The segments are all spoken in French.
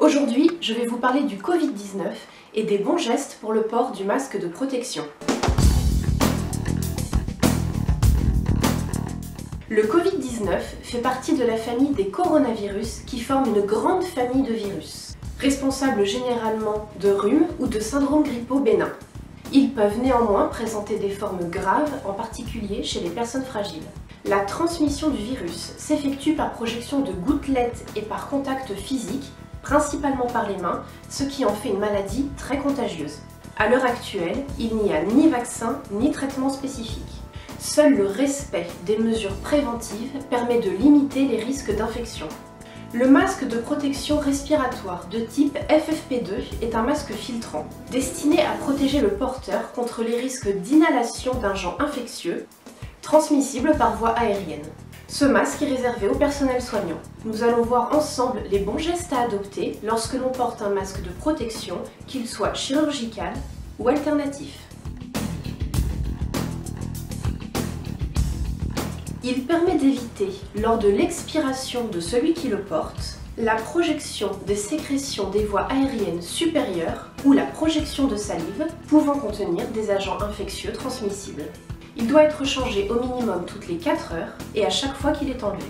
Aujourd'hui, je vais vous parler du Covid-19 et des bons gestes pour le port du masque de protection. Le Covid-19 fait partie de la famille des coronavirus qui forment une grande famille de virus, responsables généralement de rhume ou de syndrome grippaux bénin. Ils peuvent néanmoins présenter des formes graves, en particulier chez les personnes fragiles. La transmission du virus s'effectue par projection de gouttelettes et par contact physique, principalement par les mains, ce qui en fait une maladie très contagieuse. À l'heure actuelle, il n'y a ni vaccin ni traitement spécifique. Seul le respect des mesures préventives permet de limiter les risques d'infection. Le masque de protection respiratoire de type FFP2 est un masque filtrant, destiné à protéger le porteur contre les risques d'inhalation d'un agent infectieux, transmissible par voie aérienne. Ce masque est réservé au personnel soignant. Nous allons voir ensemble les bons gestes à adopter lorsque l'on porte un masque de protection, qu'il soit chirurgical ou alternatif. Il permet d'éviter, lors de l'expiration de celui qui le porte, la projection des sécrétions des voies aériennes supérieures ou la projection de salive pouvant contenir des agents infectieux transmissibles. Il doit être changé au minimum toutes les 4 heures et à chaque fois qu'il est enlevé.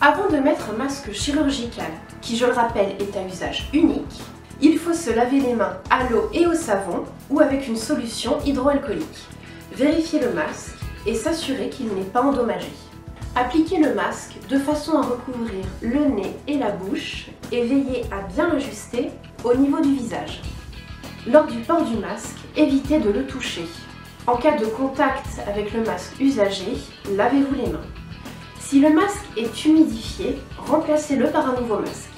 Avant de mettre un masque chirurgical, qui je le rappelle est à usage unique, il faut se laver les mains à l'eau et au savon ou avec une solution hydroalcoolique. Vérifier le masque et s'assurer qu'il n'est pas endommagé. Appliquez le masque de façon à recouvrir le nez et la bouche et veillez à bien l'ajuster au niveau du visage. Lors du port du masque, évitez de le toucher. En cas de contact avec le masque usagé, lavez-vous les mains. Si le masque est humidifié, remplacez-le par un nouveau masque.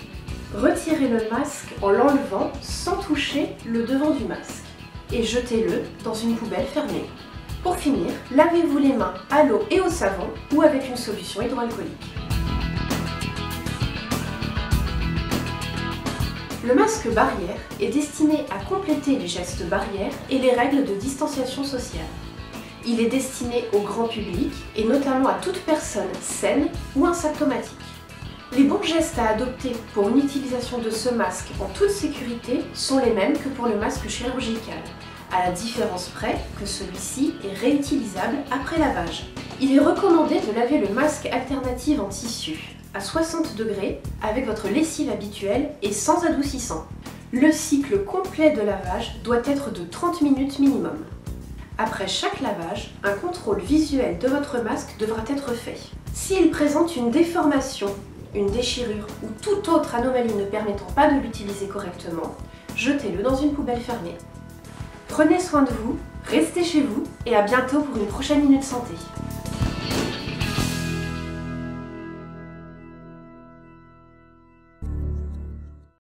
Retirez le masque en l'enlevant sans toucher le devant du masque et jetez-le dans une poubelle fermée. Pour finir, lavez-vous les mains à l'eau et au savon ou avec une solution hydroalcoolique. Le masque barrière est destiné à compléter les gestes barrières et les règles de distanciation sociale. Il est destiné au grand public et notamment à toute personne saine ou asymptomatique. Les bons gestes à adopter pour une utilisation de ce masque en toute sécurité sont les mêmes que pour le masque chirurgical, à la différence près que celui-ci est réutilisable après lavage. Il est recommandé de laver le masque alternatif en tissu à 60 degrés avec votre lessive habituelle et sans adoucissant. Le cycle complet de lavage doit être de 30 minutes minimum. Après chaque lavage, un contrôle visuel de votre masque devra être fait. S'il présente une déformation, une déchirure ou toute autre anomalie ne permettant pas de l'utiliser correctement, jetez-le dans une poubelle fermée. Prenez soin de vous, restez chez vous et à bientôt pour une prochaine Minute Santé.